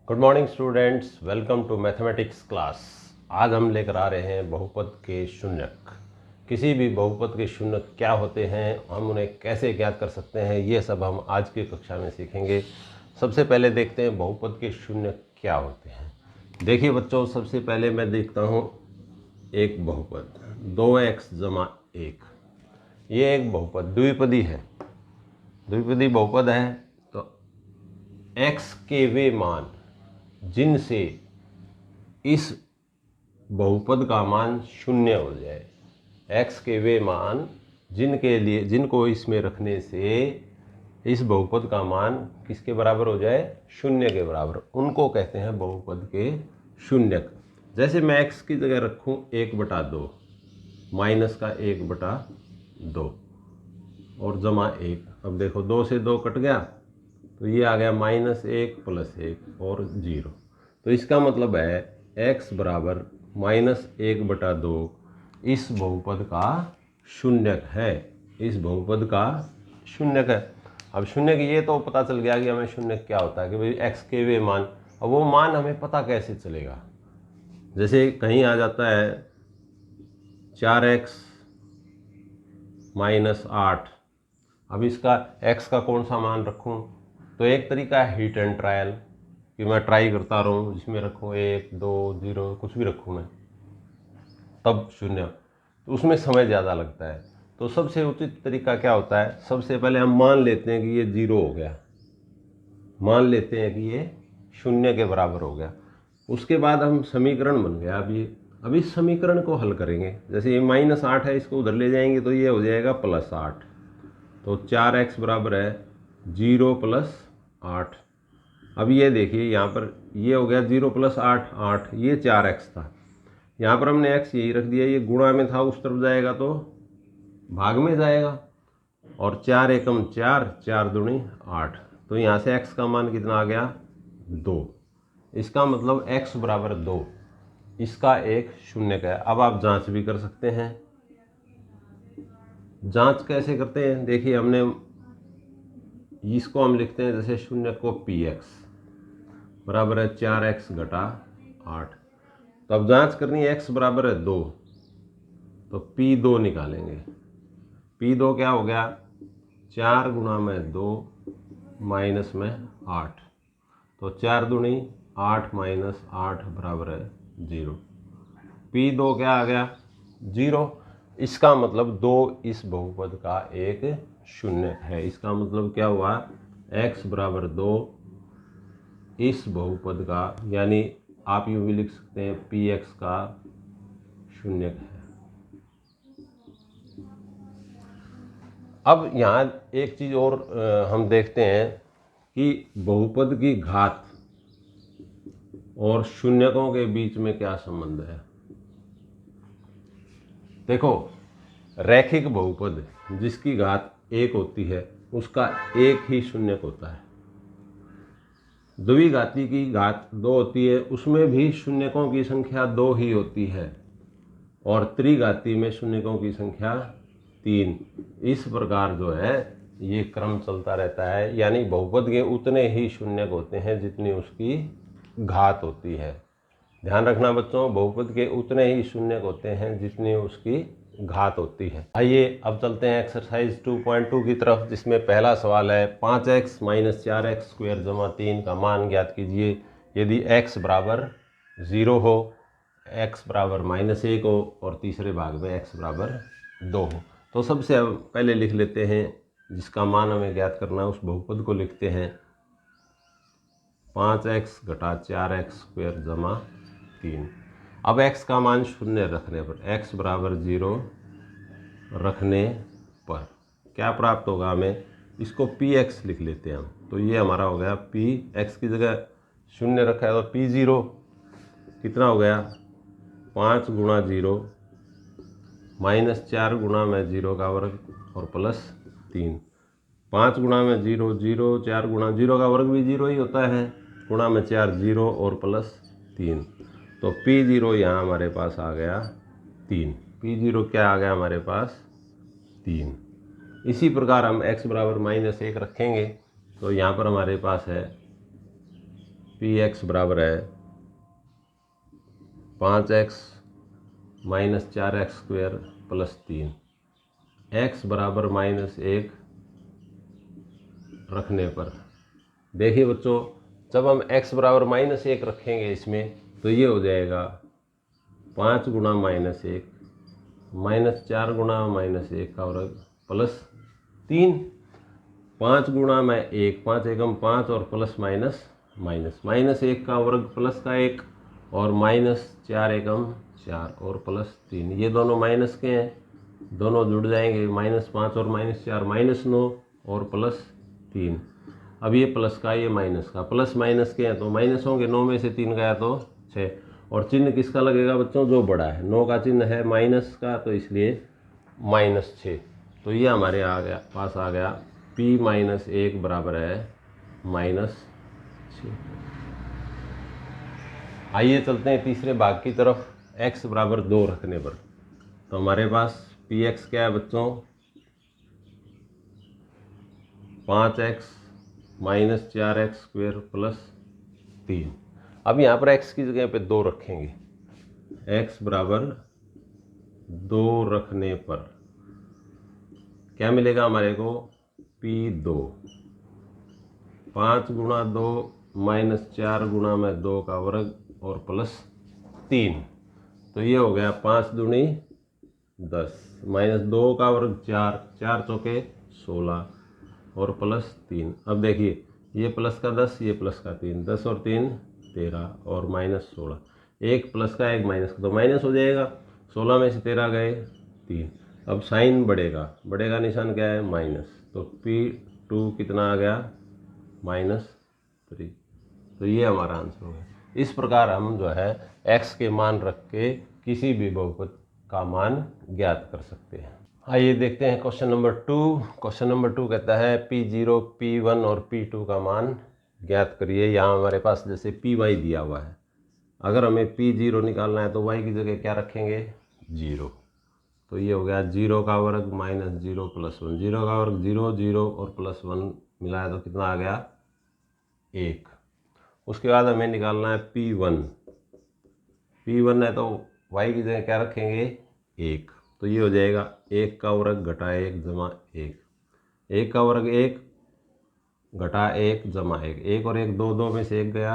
Good morning students, welcome to mathematics class. आज हम लेकर आ रहे हैं बहुपद के शून्यक। किसी भी बहुपद के शून्यक क्या होते हैं, हम उन्हें कैसे ज्ञात कर सकते हैं, ये सब हम आज की कक्षा में सीखेंगे। सबसे पहले देखते हैं बहुपद के शून्यक क्या होते हैं। देखिए बच्चों, सबसे पहले मैं देखता हूँ एक बहुपद 2x जमा 1। ये एक बहुपद द्विपदी है, द्विपदी बहुपद है। तो x के वे मान जिनसे इस बहुपद का मान शून्य हो जाए, x के वे मान जिनको इसमें रखने से इस बहुपद का मान किसके बराबर हो जाए, शून्य के बराबर, उनको कहते हैं बहुपद के शून्यक। जैसे मैं x की जगह रखूं 1/2 माइनस का 1/2 और जमा 1। अब देखो 2 से 2 कट गया तो ये आ गया -1 + 1 और 0। तो इसका मतलब है x बराबर -1/2 इस बहुपद का शून्यक है, इस बहुपद का शून्यक है। अब शून्यक ये तो पता चल गया कि हमें शून्यक क्या होता है कि भाई x के वे मान। अब वो मान हमें पता कैसे चलेगा, जैसे कहीं आ जाता है 4x - 8। अब इसका x का कौन सा मान रखूं, तो एक तरीका है हिट एंड ट्रायल, कि मैं ट्राई करता रहूं, जिसमें रखूं 1, 2, 0 कुछ भी रखूं मैं, तब शून्य, तो उसमें समय ज़्यादा लगता है। तो सबसे उचित तरीका क्या होता है, सबसे पहले हम मान लेते हैं कि ये 0 हो गया, मान लेते हैं कि ये शून्य के बराबर हो गया। उसके बाद हम समीकरण बन गया। अब इस समीकरण को हल करेंगे। जैसे ये -8 है, इसको उधर ले जाएंगे तो ये हो जाएगा +8। तो 4x बराबर है 0 + 8। अब ये देखिए यहाँ पर ये हो गया 0 + 8, 8, ये 4x था। यहाँ पर हमने x यही रख दिया, ये गुणा में था, उस तरफ जाएगा तो भाग में जाएगा। और 4 एकम 4, 4 दूनी 8। तो यहाँ से x का मान कितना आ गया, 2। इसका मतलब x बराबर 2 इसका एक शून्यक है। अब आप जांच भी कर सकते हैं। जांच कैसे करते हैं, देखिए हमने इसको हम लिखते हैं जैसे शून्य को px बराबर है 4x - 8। तो अब जांच करनी है, x बराबर है 2, तो p2 निकालेंगे। p2 क्या हो गया, 4 × 2 माइनस में 8। तो 4 दूनी 8 - 8 बराबर है 0। p2 क्या आ गया, 0। इसका मतलब 2 इस बहुपद का एक शून्यक है। इसका मतलब क्या हुआ, x बराबर 2 इस बहुपद का, यानी आप यूँ भी लिख सकते हैं px का शून्यक है। अब यहाँ एक चीज़ और हम देखते हैं कि बहुपद की घात और शून्यकों के बीच में क्या संबंध है। देखो, रैखिक बहुपद जिसकी घात 1 होती है उसका एक ही शून्यक होता है। द्विघाती की घात 2 होती है, उसमें भी शून्यकों की संख्या 2 ही होती है। और त्रिघाती में शून्यकों की संख्या 3। इस प्रकार जो है ये क्रम चलता रहता है, यानी बहुपद के उतने ही शून्यक होते हैं जितनी उसकी घात होती है। ध्यान रखना बच्चों, बहुपद के उतने ही शून्यक होते हैं जितनी उसकी घात होती है। आइए अब चलते हैं एक्सरसाइज 2.2 की तरफ, जिसमें पहला सवाल है 5x - 4x² जमा 3 का मान ज्ञात कीजिए यदि x बराबर 0 हो, x बराबर -1 हो और तीसरे भाग में x बराबर 2 हो। तो सबसे पहले लिख लेते हैं जिसका मान हमें ज्ञात करना है, उस बहुपद को लिखते हैं 5x - 4x² जमा 3। अब x का मान 0 रखने पर, x बराबर 0 रखने पर क्या प्राप्त होगा हमें, इसको px लिख लेते हैं हम। तो ये हमारा हो गया p, x की जगह 0 रखा है तो p0 कितना हो गया, 5 × 0 -4 × 0 का वर्ग और +3। 5 × 0 0, 4 × 0 का वर्ग भी 0 ही होता है, गुणा में 4 0 और +3। तो p0 यहाँ हमारे पास आ गया 3। p0 क्या आ गया हमारे पास, 3। इसी प्रकार हम x बराबर -1 रखेंगे तो यहाँ पर हमारे पास है पी एक्स बराबर है 5x minus 4x square plus 3, x बराबर -1 रखने पर। देखिए बच्चों, जब हम x बराबर -1 रखेंगे इसमें तो ये हो जाएगा 5 गुणा -1 -4 गुणा -1 का वर्ग प्लस 3। 5 गुणा में 1, 5 एकम 5 और प्लस माइनस -1 का वर्ग प्लस का 1 और -4 एकम 4 और प्लस 3। ये दोनों माइनस के हैं, दोनों जुड़ जाएंगे, -5 और -4 -9 और प्लस 3। अब ये प्लस का ये माइनस का, प्लस माइनस के हैं तो माइनस होंगे, 9 में से 3 गया तो 6। और चिन्ह किसका लगेगा बच्चों? जो बड़ा है। 9 का चिन्ह है माइनस का, तो इसलिए -6। तो ये हमारे पास आ गया P-1 बराबर है -6। आइए चलते हैं तीसरे भाग की तरफ, x बराबर 2 रखने पर। तो हमारे पास Px क्या है बच्चों? 5x minus 4x square plus 3। अब यहाँ पर x की जगह पे 2 रखेंगे। x बराबर 2 रखने पर क्या मिलेगा हमारे को? P2 5 गुणा 2 -4 गुणा में 2 का वर्ग और प्लस 3। तो ये हो गया 5 दूनी 10 -2 का वर्ग 4, 4 चौके 16 और प्लस 3। अब देखिए, ये प्लस का 10, ये प्लस का 3, 10 और 3 13 और -16। एक प्लस का एक माइनस का, तो माइनस हो जाएगा। 16 में से 13 गए 3। अब साइन बढ़ेगा, बढ़ेगा निशान क्या है? माइनस। तो P2 कितना आ गया? -3। तो ये हमारा आंसर होगा। इस प्रकार हम जो है x के मान रख के किसी भी बहुपद का मान ज्ञात कर सकते हैं। आइए देखते हैं क्वेश्चन नंबर 2। क्वेश्चन नंबर 2 कहता है P0, P1 और P2 का मान ज्ञात करिए। यहाँ हमारे पास जैसे Py दिया हुआ है, अगर हमें P0 निकालना है तो y की जगह क्या रखेंगे? 0। तो ये हो गया 0 का वर्ग -0 प्लस 1, 0 का वर्ग 0, 0 और प्लस 1 मिलाया तो कितना आ गया? 1। उसके बाद हमें निकालना है P1। P1 है तो y की जगह क्या रखेंगे? 1। तो ये हो जाएगा 1 का वर्ग घटा 1 जमा 1, 1 का वर्ग 1 घटा 1 जमा 1, 1 और 1 2, 2 में से 1 गया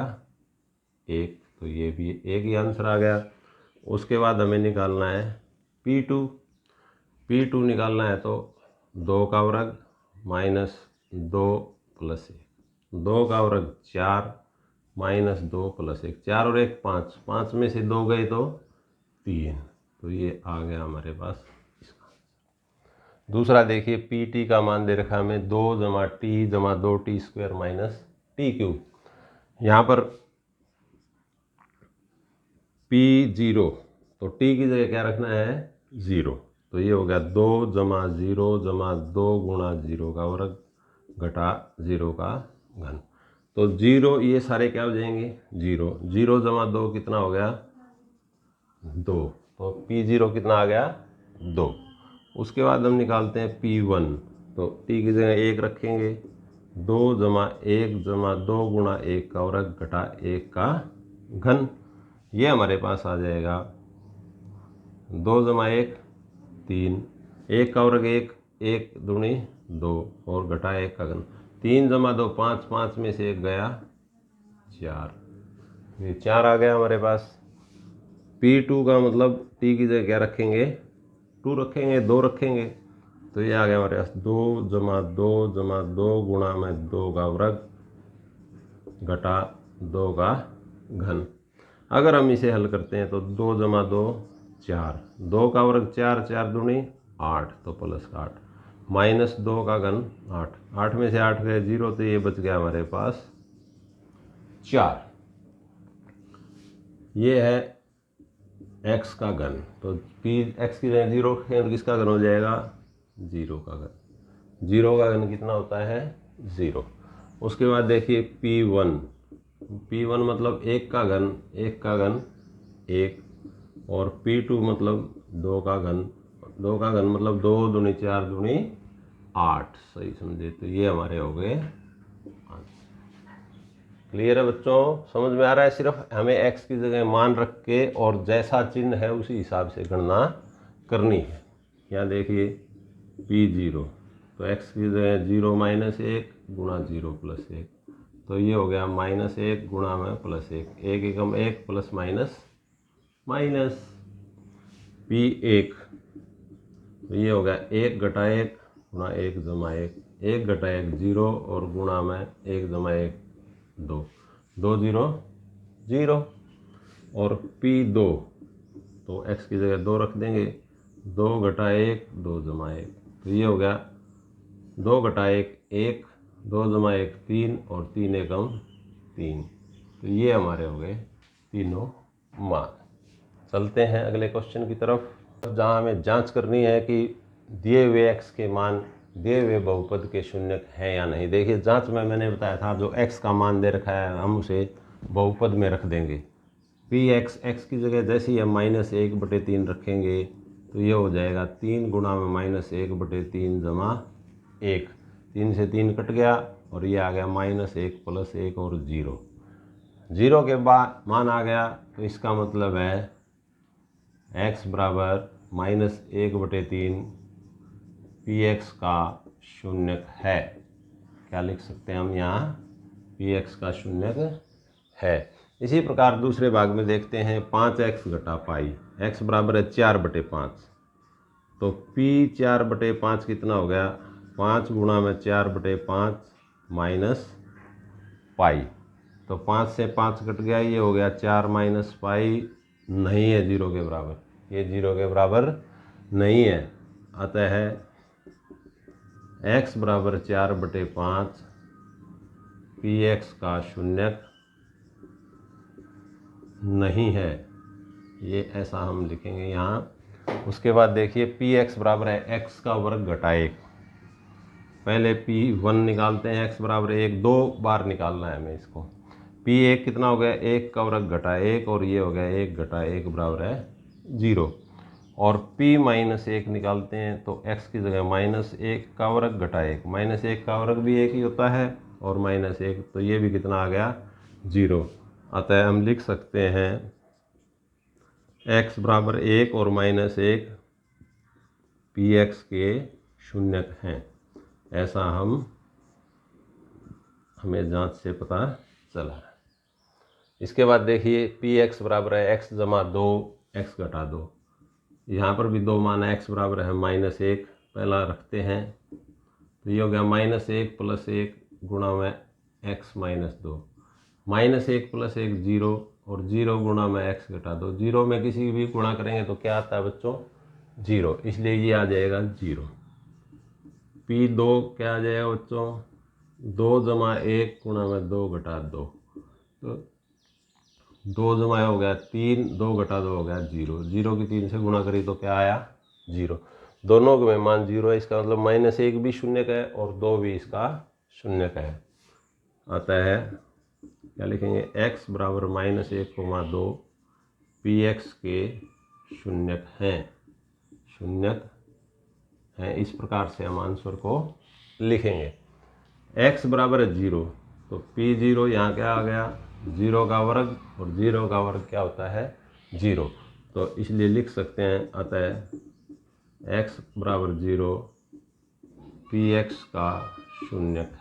1, तो ये भी 1 ही आंसर आ गया। उसके बाद हमें निकालना है P2। P2 निकालना है तो 2 का वर्ग -2 प्लस 1, 2 का वर्ग 4 -2 प्लस 1, 4 और 1 5, 5 में से 2 गए तो 3। तो ये आ गया हमारे पास इसका। दूसरा देखिए, Pt का मान दे रखा है हमें 2 जमा t जमा 2t square minus T cube. यहाँ पर P0 तो t की जगह क्या रखना है? 0। तो ये हो गया 2 जमा 0 जमा 2 गुणा 0 का वर्ग घटा 0 का घन। तो 0 ये सारे क्या हो जाएंगे? 0, 0 जमा 2 कितना हो गया? 2। तो P0 कितना आ गया? 2। उसके बाद हम निकालते हैं P1। तो t की जगह 1 रखेंगे, 2 जमा 1 जमा 2 गुणा 1 का वर्ग घटा 1 का घन। ये हमारे पास आ जाएगा 2 जमा 1 3, 1 का वर्ग 1, 1 दूनी 2 और घटा 1 का घन। 3 जमा 2 5, 5 में से 1 गया 4, ये 4 आ गया हमारे पास। P2 का मतलब t की जगह क्या रखेंगे? 2 रखेंगे, 2 रखेंगे। तो ये आ गया हमारे पास 2 जमा 2 जमा 2 गुणा में 2 का वर्ग घटा 2 का घन। अगर हम इसे हल करते हैं तो 2 जमा 2 4, 2 का वर्ग 4, 4 दूनी 8, तो प्लस का 8, -2 का घन 8, 8 में से 8 गए 0, तो ये बच गया हमारे पास 4। ये है x का घन। तो x की जगह 0 रखें तो किसका घन हो जाएगा? 0 का घन। 0 का घन कितना होता है? 0। उसके बाद देखिए P1। P1 मतलब 1 का घन, 1 का घन 1, और P2 मतलब 2 का घन, 2 का घन मतलब 2 दूनी 4 दूनी 8। सही समझे? तो ये हमारे हो गए। क्लियर है बच्चों, समझ में आ रहा है। सिर्फ हमें x की जगह मान रख के और जैसा चिन्ह है उसी हिसाब से गणना करनी है। यहाँ देखिए P0, तो x की जगह 0 माइनस 1 गुणा 0 प्लस 1, तो ये हो गया -1 गुणा में +1, 1 एकम 1 प्लस माइनस माइनस। P1, तो ये हो गया 1 घटा 1 गुणा 1 जमा 1, 1 घटा 1 0 और गुणा में 1 जमा 1 2, 2 0 0। और P2, तो x की जगह 2 रख देंगे, 2 घटा 1 2 जमा 1, तो ये हो गया 2 घटा 1 1, 2 जमा 1 3 और 3 एकम 3। तो ये हमारे हो गए तीनों मान। चलते हैं अगले क्वेश्चन की तरफ, जहाँ हमें जांच करनी है कि दिए हुए x के मान दिए हुए बहुपद के शून्यक हैं या नहीं। देखिए जांच में मैंने बताया था जो x का मान दे रखा है हम उसे बहुपद में रख देंगे। Px, x की जगह जैसे ही हम -1/3 रखेंगे तो ये हो जाएगा 3 गुणा में -1/3 जमा 1, 3 से 3 कट गया और ये आ गया -1 प्लस 1 और 0, 0 के बाद मान आ गया, तो इसका मतलब है x बराबर -1/3 Px का शून्यक है। क्या लिख सकते हैं हम यहाँ, Px का शून्यक है। इसी प्रकार दूसरे भाग में देखते हैं 5x घटा पाई, x बराबर है 4/5, तो P 4/5 कितना हो गया, 5 गुणा में 4/5 माइनस पाई, तो 5 से 5 कट गया, ये हो गया 4 माइनस पाई, नहीं है 0 के बराबर, ये 0 के बराबर नहीं है। अतः है x बराबर 4/5 Px का शून्यक नहीं है, ये ऐसा हम लिखेंगे यहाँ। उसके बाद देखिए Px बराबर है x का वर्ग घटा 1, पहले P1 निकालते हैं, x बराबर 1, 2 बार निकालना है हमें इसको। P1 कितना हो गया, 1 का वर्ग घटा 1 और ये हो गया 1 घटा 1 बराबर है 0। और P-1 निकालते हैं तो x की जगह -1 का वर्ग घटा 1, -1 का वर्ग भी 1 ही होता है और -1, तो ये भी कितना आ गया 0। अतः हम लिख सकते हैं x बराबर 1 और -1 Px के शून्यक हैं, ऐसा हमें जांच से पता चला। इसके बाद देखिए Px बराबर है x जमा 2 x घटा 2, यहाँ पर भी 2 मान है, x बराबर है -1, पहला रखते हैं, तो ये हो गया -1 प्लस 1 गुणा में x माइनस 2, -1 प्लस 1 0 और 0 गुणा में x घटा 2, 0 में किसी भी गुणा करेंगे तो क्या आता है बच्चों 0, इसलिए ये आ जाएगा 0। P2 क्या आ जाएगा बच्चों, 2 जमा 1 गुणा में 2 घटा 2, तो 2 जमा हो गया 3, 2 घटा 2 हो गया 0, 0 की 3 से गुणा करी तो क्या आया 0, दोनों में मान 0 है, इसका मतलब -1 भी शून्यक है और 2 भी इसका शून्यक है। अतः है क्या लिखेंगे, x बराबर -1,2 Px के शून्यक हैं, इस प्रकार से हम आंसर को लिखेंगे। x बराबर है 0, तो P0 यहाँ क्या आ गया 0 का वर्ग, और 0 का वर्ग क्या होता है 0, तो इसलिए लिख सकते हैं अतः x बराबर 0 Px का शून्यक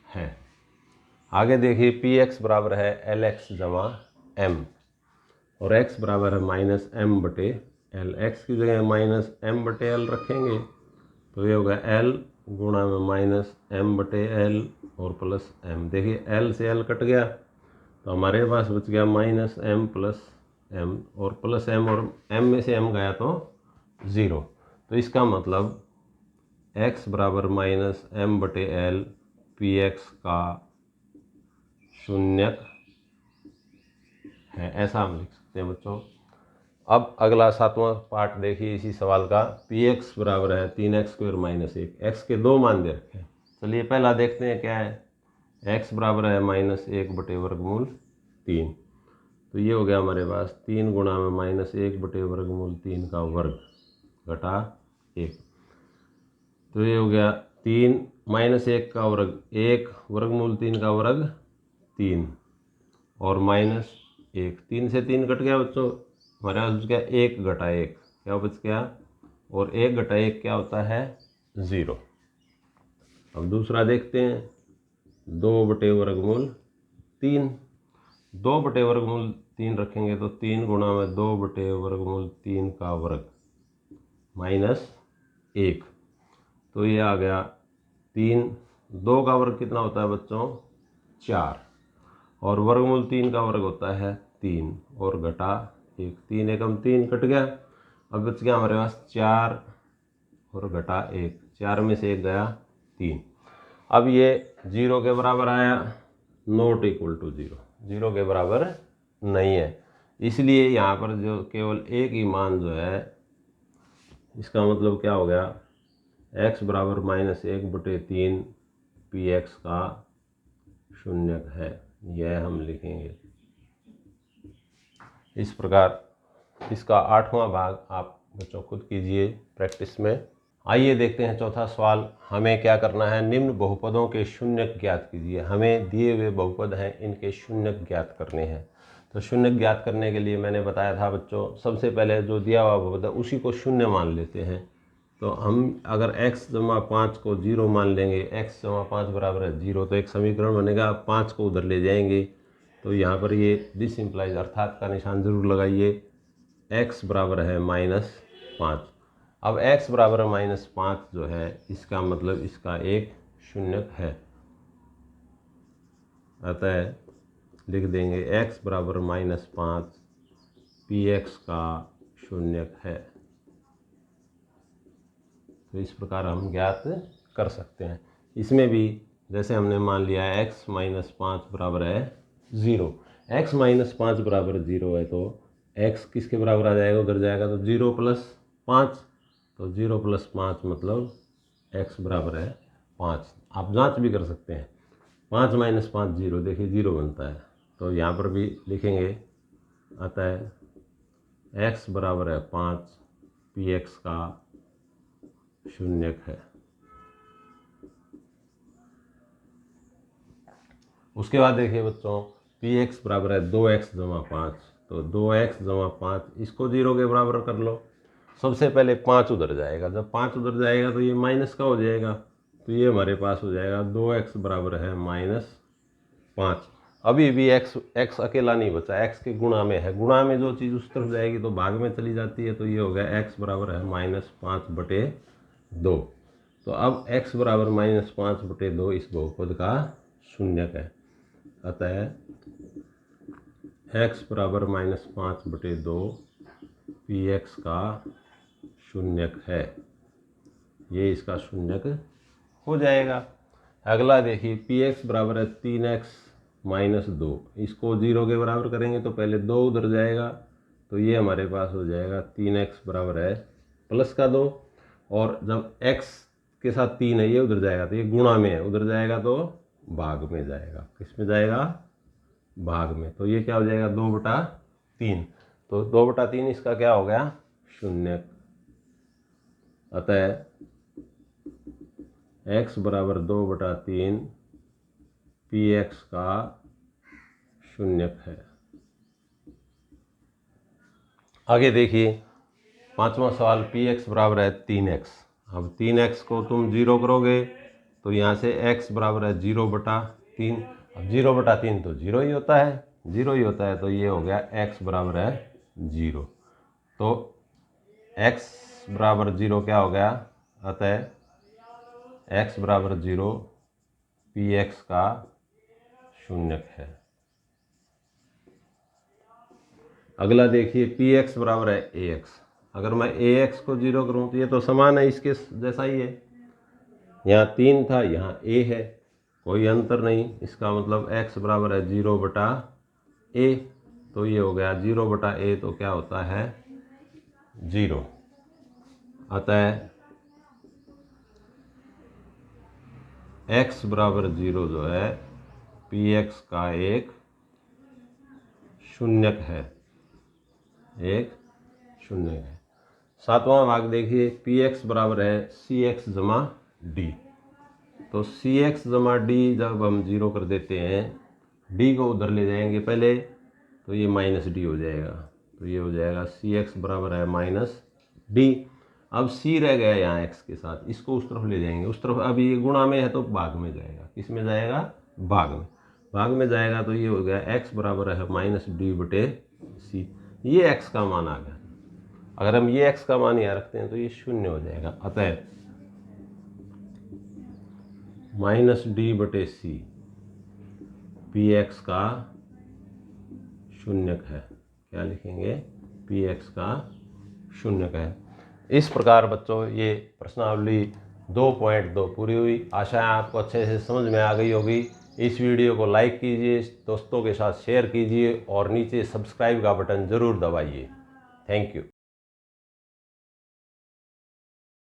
है। आगे देखिए Px बराबर है Lx जमा m और x बराबर है -m/l, x की जगह -m/l रखेंगे तो ये होगा l गुणा में -m/l और प्लस m। देखिए l से l कट गया तो हमारे पास बच गया -m प्लस m और प्लस m, और m में से m गया तो 0, तो इसका मतलब x बराबर -m/l Px का शून्यक है, ऐसा हम लिख सकते हैं बच्चों। अब अगला 7वां पार्ट देखिए इसी सवाल का, Px बराबर है 3x² -1, x के 2 मान दे रखे हैं। चलिए पहला देखते हैं क्या है, x बराबर है -1/3, तो ये हो गया हमारे पास 3 गुणा में -1/3 का वर्ग घटा 1, तो ये हो गया 3 माइनस 1 का वर्ग 1, वर्गमूल 3 का वर्ग 3 और माइनस 1, 3 से 3 कट गया बच्चों, हमारे पास बच गया 1 घटा 1, क्या बच गया, और 1 घटा 1 क्या होता है, 0। अब दूसरा देखते हैं, 2 बटे वर्गमूल 3, 2 बटे वर्गमूल 3 रखेंगे तो 3 गुणा में 2 बटे वर्गमूल 3 का वर्ग माइनस 1, तो ये आ गया 3, 2 का वर्ग कितना होता है बच्चों, 4, और वर्गमूल 3 का वर्ग होता है 3 और घटा 1, 3 एकम 3 कट गया, अब बच गया हमारे पास 4 और घटा 1, 4 में से 1 गया 3। अब ये 0 के बराबर आया, नॉट इक्वल टू 0, 0 के बराबर नहीं है, इसलिए यहाँ पर जो केवल एक ही मान जो है, इसका मतलब क्या हो गया, x बराबर -1/3 पी एक्स का शून्यक है, यह हम लिखेंगे इस प्रकार। इसका 8वां भाग आप बच्चों खुद कीजिए प्रैक्टिस में। आइए देखते हैं चौथा सवाल, हमें क्या करना है, निम्न बहुपदों के शून्यक ज्ञात कीजिए। हमें दिए हुए बहुपद हैं, इनके शून्यक ज्ञात करने हैं। तो शून्यक ज्ञात करने के लिए मैंने बताया था बच्चों, सबसे पहले जो दिया हुआ बहुपद है उसी को शून्य मान लेते हैं। तो हम अगर x जमा 5 को 0 मान लेंगे, x जमा 5 बराबर है 0, तो एक समीकरण बनेगा, 5 को उधर ले जाएंगे तो यहाँ पर ये दिस इम्प्लाइज अर्थात का निशान जरूर लगाइए, x बराबर है -5। अब x बराबर -5 जो है, इसका मतलब इसका एक शून्यक है, अतः लिख देंगे x बराबर -5 पी एक्स का शून्यक है। तो इस प्रकार हम ज्ञात कर सकते हैं। इसमें भी जैसे हमने मान लिया है x -5 बराबर है 0, x -5 बराबर 0 है, तो x किसके बराबर आ जाएगा, उधर जाएगा तो 0 + 5, तो 0 + 5 मतलब x बराबर है 5। आप जांच भी कर सकते हैं, 5 - 5 0, देखिए 0 बनता है, तो यहाँ पर भी लिखेंगे, अतः x बराबर है 5 पी एक्स का शून्यक है। उसके बाद देखिए बच्चों, पी एक्स बराबर है 2x जमा 5, तो 2x जमा 5 इसको 0 के बराबर कर लो। सबसे पहले 5 उधर जाएगा, जब 5 उधर जाएगा तो ये माइनस का हो जाएगा, तो ये हमारे पास हो जाएगा 2x बराबर है -5। अभी भी x अकेला नहीं बचा, x के गुणा में है, गुणा में जो चीज़ उस तरफ जाएगी तो भाग में चली जाती है, तो ये हो गया x बराबर है -5/2। तो अब x बराबर -5/2 इस बहुपद का शून्यक है, अतः x बराबर -5/2 पी एक्स का शून्यक है, ये इसका शून्यक हो जाएगा। अगला देखिए, पी एक्स बराबर है 3x - 2, इसको 0 के बराबर करेंगे तो पहले 2 उधर जाएगा, तो ये हमारे पास हो जाएगा 3x बराबर है +2, और जब x के साथ 3 है, ये उधर जाएगा तो ये गुणा में है, उधर जाएगा तो भाग में जाएगा, किस में जाएगा, भाग में, तो ये क्या हो जाएगा 2/3, तो 2/3 इसका क्या हो गया, शून्यक। अतः x बराबर 2/3 पी एक्स का शून्यक है। आगे देखिए 5वां सवाल, पी एक्स बराबर है 3x। अब 3x को तुम 0 करोगे तो यहाँ से x बराबर है 0/3, अब 0/3 तो 0 ही होता है, 0 ही होता है, तो ये हो गया x बराबर है 0, तो x बराबर 0 क्या हो गया, अतः x बराबर 0 पी एक्स का शून्यक है। अगला देखिए, पी एक्स बराबर है ए एक्स। अगर मैं ए एक्स को 0 करूँ तो ये तो समान है, इसके जैसा ही है, यहाँ 3 था, यहाँ ए है, कोई अंतर नहीं, इसका मतलब x बराबर है 0/a, तो ये हो गया 0/a, तो क्या होता है 0, अतः x बराबर 0 जो है पी एक्स का एक शून्यक है, एक शून्यक है। 7वां भाग देखिए, पी एक्स बराबर है सी एक्स जमा डी। तो सी एक्स जमा डी जब हम 0 कर देते हैं, डी को उधर ले जाएंगे पहले, तो ये माइनस डी हो जाएगा। तो ये हो जाएगा सी एक्स बराबर है माइनस डी। अब सी रह गया यहाँ एक्स के साथ, इसको उस तरफ ले जाएंगे, उस तरफ अभी ये गुणा में है तो भाग में जाएगा। किस में जाएगा? भाग में। भाग में जाएगा तो ये हो गया एक्स बराबर है माइनस डी बटे सी। ये एक्स का मान आ गया। अगर हम ये एक्स का मान यहाँ रखते हैं तो ये शून्य हो जाएगा। अतः माइनस डी बटे सी पी एक्स का शून्यक है। क्या लिखेंगे? पी एक्स का शून्यक है। इस प्रकार बच्चों ये प्रश्नावली 2.2 पूरी हुई। आशा है आपको अच्छे से समझ में आ गई होगी। इस वीडियो को लाइक कीजिए, दोस्तों के साथ शेयर कीजिए और नीचे सब्सक्राइब का बटन ज़रूर दबाइए। Thank you.